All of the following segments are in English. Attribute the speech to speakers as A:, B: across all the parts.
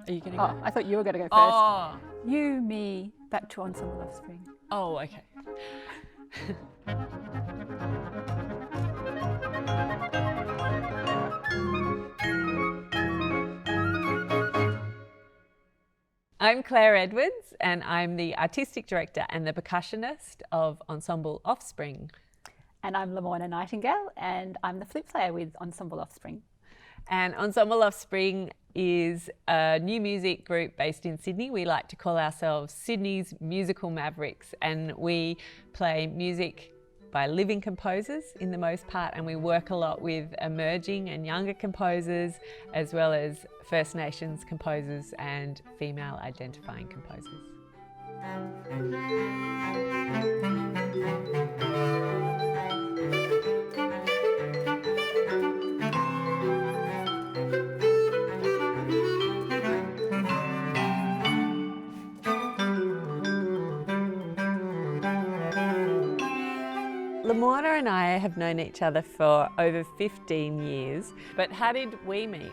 A: Are you going to
B: Oh,
A: go?
B: I thought you were going to go first.
A: Oh.
B: You, me, back to Ensemble Offspring.
A: Oh, okay. I'm Claire Edwards, and I'm the artistic director and the percussionist of Ensemble Offspring.
B: And I'm Lamorna Nightingale, and I'm the flute player with Ensemble Offspring.
A: And Ensemble Offspring is a new music group based in Sydney. We like to call ourselves Sydney's musical mavericks, and we play music by living composers in the most part, and we work a lot with emerging and younger composers, as well as First Nations composers and female identifying composers. Lamorna and I have known each other for over 15 years, but how did we meet?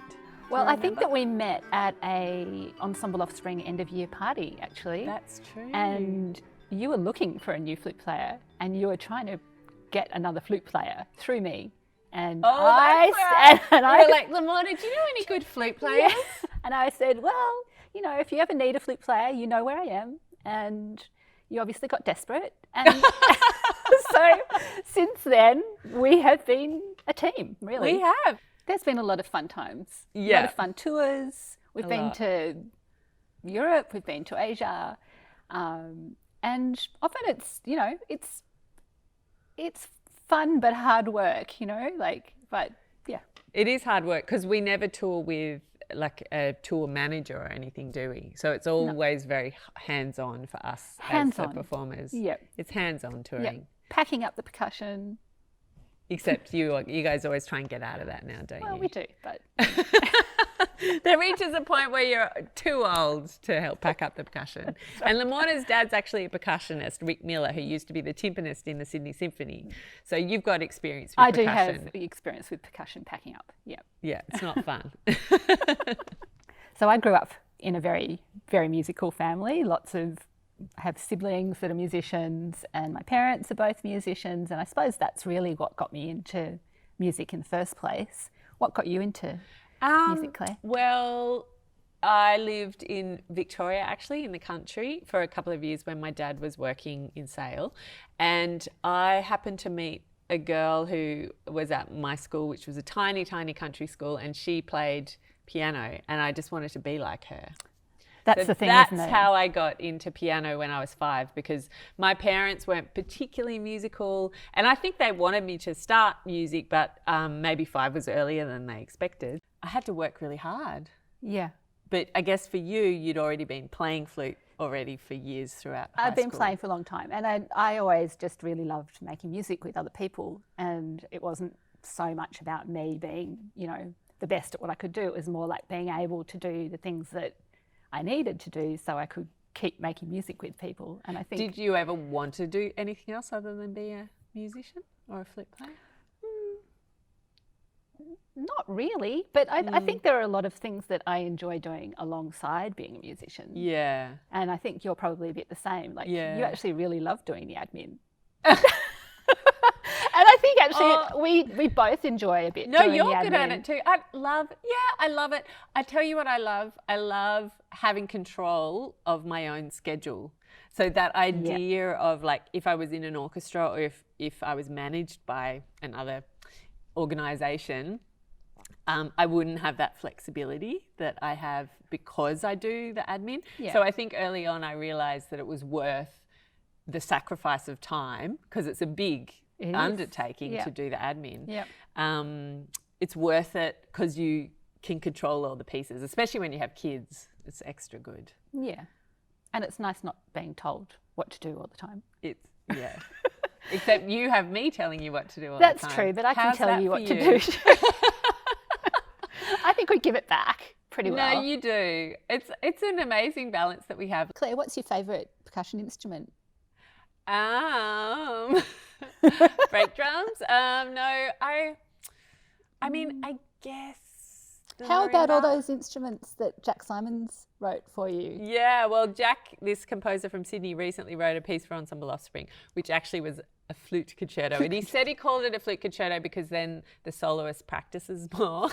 B: Well, I think that we met at a Ensemble Offspring end of year party, actually.
A: That's true.
B: And you were looking for a new flute player, and you were trying to get another flute player through me. And
A: you were like, Lamorna, do you know any good flute players?
B: Yeah. And I said, well, you know, if you ever need a flute player, you know where I am. And you obviously got desperate. And so since then, we have been a team, really.
A: We have.
B: There's been a lot of fun times.
A: Yeah.
B: A lot of fun tours. We've been to Europe, we've been to Asia. And often it's, you know, it's fun but hard work, you know, but yeah.
A: It is hard work because we never tour with like a tour manager or anything, do we? So it's always very hands-on for us as the performers.
B: Yep.
A: It's hands-on touring.
B: Yep. Packing up the percussion.
A: Except you guys always try and get out of that now, don't you?
B: Well, we do, but...
A: There reaches a point where you're too old to help pack up the percussion. Right. And Lamorna's dad's actually a percussionist, Rick Miller, who used to be the timpanist in the Sydney Symphony. So you've got experience with percussion.
B: I do have experience with percussion packing up, yeah.
A: Yeah, it's not fun.
B: So I grew up in a very, very musical family. I have siblings that are musicians, and my parents are both musicians, and I suppose that's really what got me into music in the first place. What got you into music, Claire?
A: Well, I lived in Victoria, actually, in the country, for a couple of years when my dad was working in Sale, and I happened to meet a girl who was at my school, which was a tiny, tiny country school, and she played piano, and I just wanted to be like her.
B: That's the thing, isn't it?
A: That's how I got into piano when I was 5, because my parents weren't particularly musical, and I think they wanted me to start music, but maybe 5 was earlier than they expected. I had to work really hard.
B: Yeah.
A: But I guess for you, you'd already been playing flute already for years throughout high
B: I've been
A: school.
B: playing for a long time, and I always just really loved making music with other people, and it wasn't so much about me being, you know, the best at what I could do. It was more like being able to do the things that I needed to do so I could keep making music with people. And I think...
A: Did you ever want to do anything else other than be a musician or a flute player?
B: Not really, but I think there are a lot of things that I enjoy doing alongside being a musician.
A: Yeah.
B: And I think you're probably a bit the same. Like, you actually really love doing the admin. And I think actually we both enjoy a bit doing the admin. No,
A: you're good at it too. I love it. I tell you what I love. I love having control of my own schedule. So that idea of like, if I was in an orchestra or if I was managed by another organisation, I wouldn't have that flexibility that I have because I do the admin. Yeah. So I think early on I realised that it was worth the sacrifice of time, because it's a big undertaking to do the admin.
B: Yeah.
A: It's worth it because you can control all the pieces, especially when you have kids. It's extra good.
B: Yeah. And it's nice not being told what to do all the time.
A: Yeah. Except you have me telling you what to do all
B: the time.
A: That's
B: true, but I can tell you what to do. I think we give it back pretty well.
A: No, you do. It's an amazing balance that we have.
B: Claire, what's your favourite percussion instrument?
A: Brake drums? No, I mean, I guess the
B: How about all
A: marimba.
B: those instruments that Jack Simons wrote for you?
A: Yeah, well, Jack, this composer from Sydney, recently wrote a piece for Ensemble Offspring, which actually was a flute concerto. And he said he called it a flute concerto because then the soloist practices more,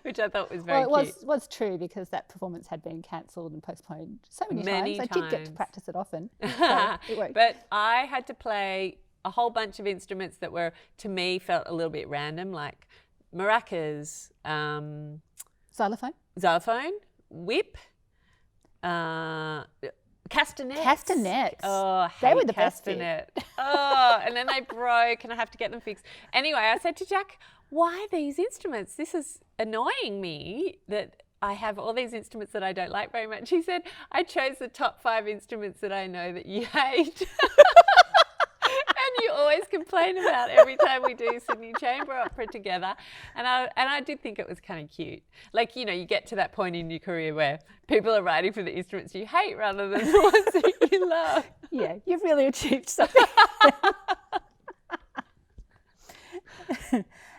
A: which I thought was very
B: Well,
A: cute.
B: it was true because that performance had been cancelled and postponed so many
A: Many
B: times. I did get to
A: times.
B: practice it often. So it worked.
A: But I had to play a whole bunch of instruments that were, to me, felt a little bit random, like maracas,
B: Xylophone?
A: xylophone, whip, castanets.
B: Castanets.
A: Oh,
B: They
A: hate
B: were the best bit.
A: castanet. Oh, and then they broke and I have to get them fixed. Anyway, I said to Jack, why these instruments? This is annoying me that I have all these instruments that I don't like very much. He said, I chose the top 5 instruments that I know that you hate. And you always complain about every time we do Sydney Chamber Opera together. And I did think it was kind of cute. Like, you know, you get to that point in your career where people are writing for the instruments you hate rather than the ones that you love.
B: Yeah, you've really achieved something.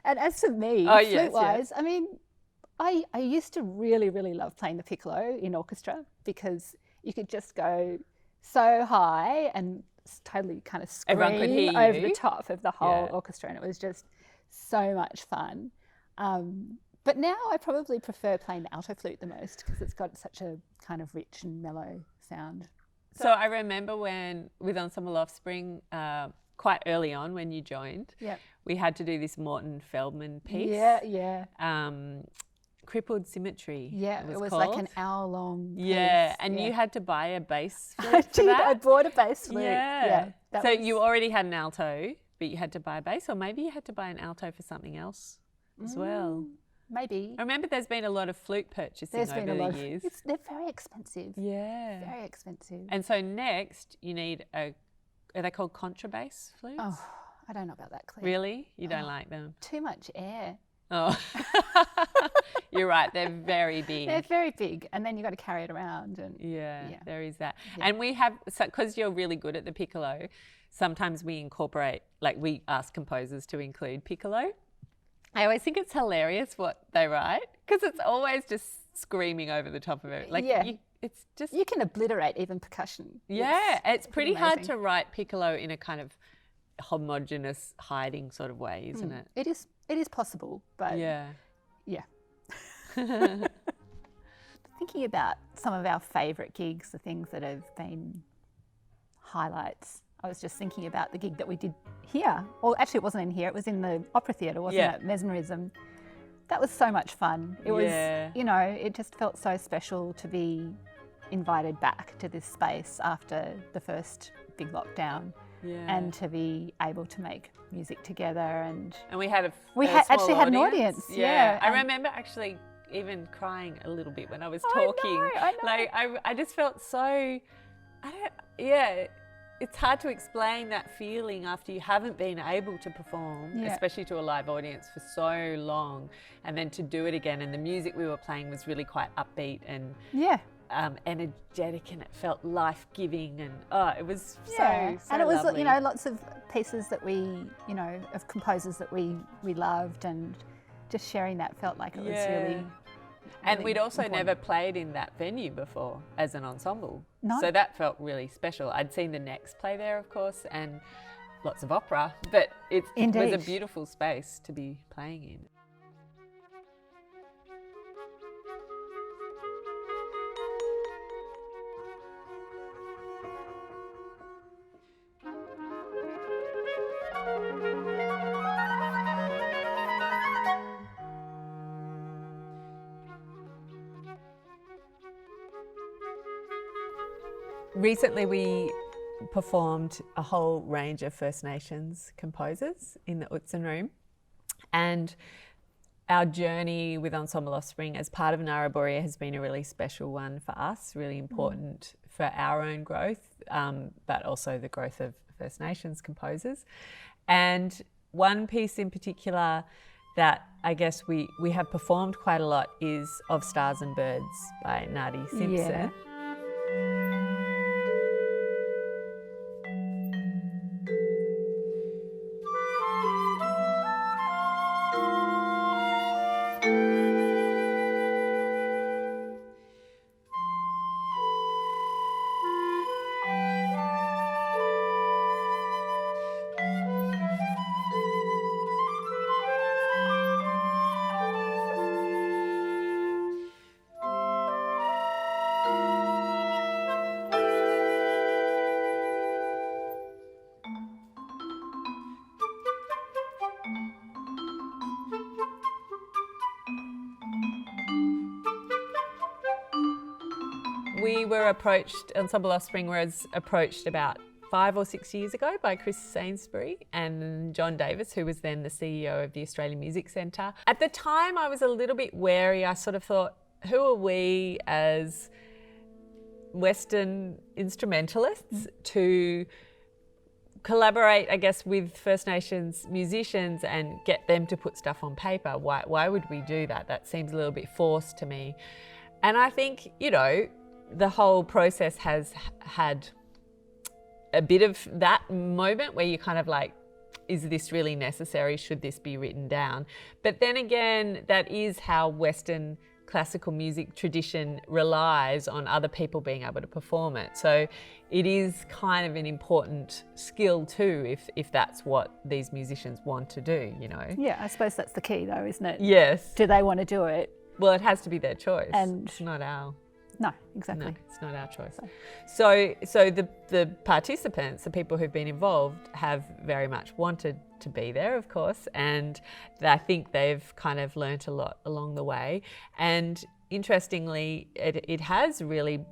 B: And as for me, flute-wise, I mean, I used to really, really love playing the piccolo in orchestra because you could just go so high and totally kind of
A: Everyone could hear
B: scream over
A: you.
B: the top of the whole
A: Yeah.
B: orchestra, and it was just so much fun. But now I probably prefer playing the alto flute the most because it's got such a kind of rich and mellow sound.
A: So I remember when, with Ensemble Offspring, quite early on when you joined,
B: Yeah.
A: we had to do this Morton Feldman piece.
B: Yeah.
A: Crippled Symmetry.
B: Yeah, it was
A: called.
B: like an hour-long piece.
A: Yeah, and you had to buy a bass flute
B: I
A: for
B: did. I
A: that.
B: bought a bass flute.
A: Yeah.
B: that
A: So
B: was-
A: you already had an alto, but you had to buy a bass, or maybe you had to buy an alto for something else as well.
B: Maybe.
A: I remember there's been a lot of flute purchasing
B: There's
A: over
B: been a
A: the
B: lot.
A: years.
B: They're very expensive.
A: Yeah.
B: Very expensive.
A: And so next you need are they called contrabass flutes?
B: Oh, I don't know about that, Claire.
A: Really? You don't like them?
B: Too much air.
A: Oh. You're right, they're very big.
B: They're very big, and then you got to carry it around. And
A: Yeah,
B: Yeah.
A: there is that. And we have, because you're really good at the piccolo, sometimes we incorporate, like we ask composers to include piccolo. I always think it's hilarious what they write because it's always just screaming over the top of it. Like,
B: Yeah.
A: it's just,
B: you can obliterate even percussion.
A: yeah, it's pretty hard
B: amazing.
A: to write piccolo in a kind of homogenous hiding sort of way, isn't it?
B: It is possible, but
A: Yeah.
B: yeah. Thinking about some of our favourite gigs, the things that have been highlights. I was just thinking about the gig that we did here. Or actually, it wasn't in here. It was in the Opera Theatre, wasn't
A: Yeah.
B: it? Mesmerism. That was so much fun. It was,
A: Yeah.
B: you know, it just felt so special to be invited back to this space after the first big lockdown
A: Yeah.
B: and to be able to make music together. And
A: we had
B: actually had an audience, yeah,
A: I
B: and-
A: remember actually even crying a little bit when I was
B: I
A: talking.
B: know, I know.
A: Like I just felt so, it's hard to explain that feeling after you haven't been able to perform,
B: Yeah.
A: especially to a live audience for so long, and then to do it again. And the music we were playing was really quite upbeat and
B: yeah.
A: energetic, and it felt life-giving, and it was so
B: and it was,
A: lovely.
B: you know, lots of pieces that we, you know, of composers that we loved, and just sharing that felt like it was really.
A: And
B: really
A: we'd also
B: important.
A: never played in that venue before as an ensemble.
B: No.
A: So that felt really special. I'd seen the Next play there, of course, and lots of opera, but it was a
B: Indeed.
A: beautiful space to be playing in. Recently we performed a whole range of First Nations composers in the Utzon Room, and our journey with Ensemble Offspring as part of Ngarra-Burria has been a really special one for us, really important for our own growth, but also the growth of First Nations composers. And one piece in particular that I guess we have performed quite a lot is Of Stars and Birds by Nadi Simpson.
B: Yeah.
A: we were approached, Ensemble Offspring was approached about 5 or 6 years ago by Chris Sainsbury and John Davis, who was then the CEO of the Australian Music Centre. At the time, I was a little bit wary. I sort of thought, who are we as Western instrumentalists to collaborate, I guess, with First Nations musicians and get them to put stuff on paper? Why would we do that? That seems a little bit forced to me. And I think, you know, the whole process has had a bit of that moment where you kind of like, is this really necessary? Should this be written down? But then again, that is how Western classical music tradition relies on other people being able to perform it. So it is kind of an important skill too, if that's what these musicians want to do, you know?
B: Yeah, I suppose that's the key though, isn't it?
A: Yes.
B: Do they want to do it?
A: Well, it has to be their choice.
B: And
A: it's not our...
B: No, exactly.
A: No, it's not our choice. So the participants, the people who've been involved, have very much wanted to be there, of course, and I think they've kind of learnt a lot along the way. And interestingly, it has really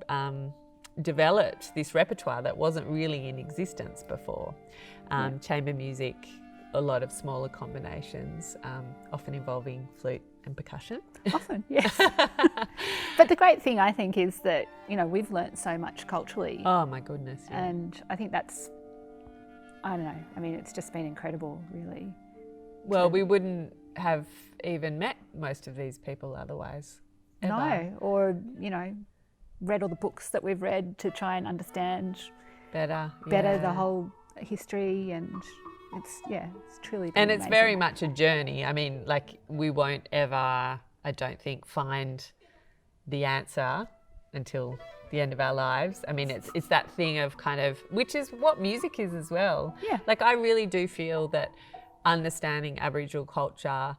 A: developed this repertoire that wasn't really in existence before. Chamber music, a lot of smaller combinations, often involving flute and percussion.
B: Often, yes. But the great thing I think is that, you know, we've learnt so much culturally.
A: Oh my goodness. Yeah.
B: And I think that's, I don't know, I mean, it's just been incredible, really.
A: Well, we wouldn't have even met most of these people otherwise. Ever.
B: No, or, you know, read all the books that we've read to try and understand better the whole history, and it's truly been
A: amazing. Very much a journey. I mean, like, we won't ever, I don't think, find the answer until the end of our lives. I mean, it's that thing of kind of, which is what music is as well.
B: Yeah.
A: Like, I really do feel that understanding Aboriginal culture,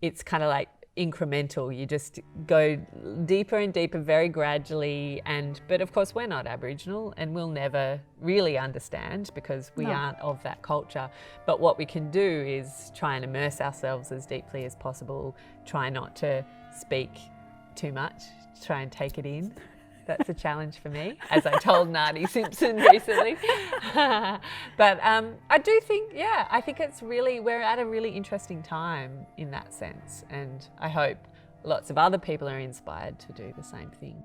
A: it's kind of like incremental. You just go deeper and deeper very gradually, but of course we're not Aboriginal and we'll never really understand because we aren't of that culture. But what we can do is try and immerse ourselves as deeply as possible, try not to speak too much, try and take it in. That's a challenge for me, as I told Nardi Simpson recently. But I do think, I think we're at a really interesting time in that sense. And I hope lots of other people are inspired to do the same thing.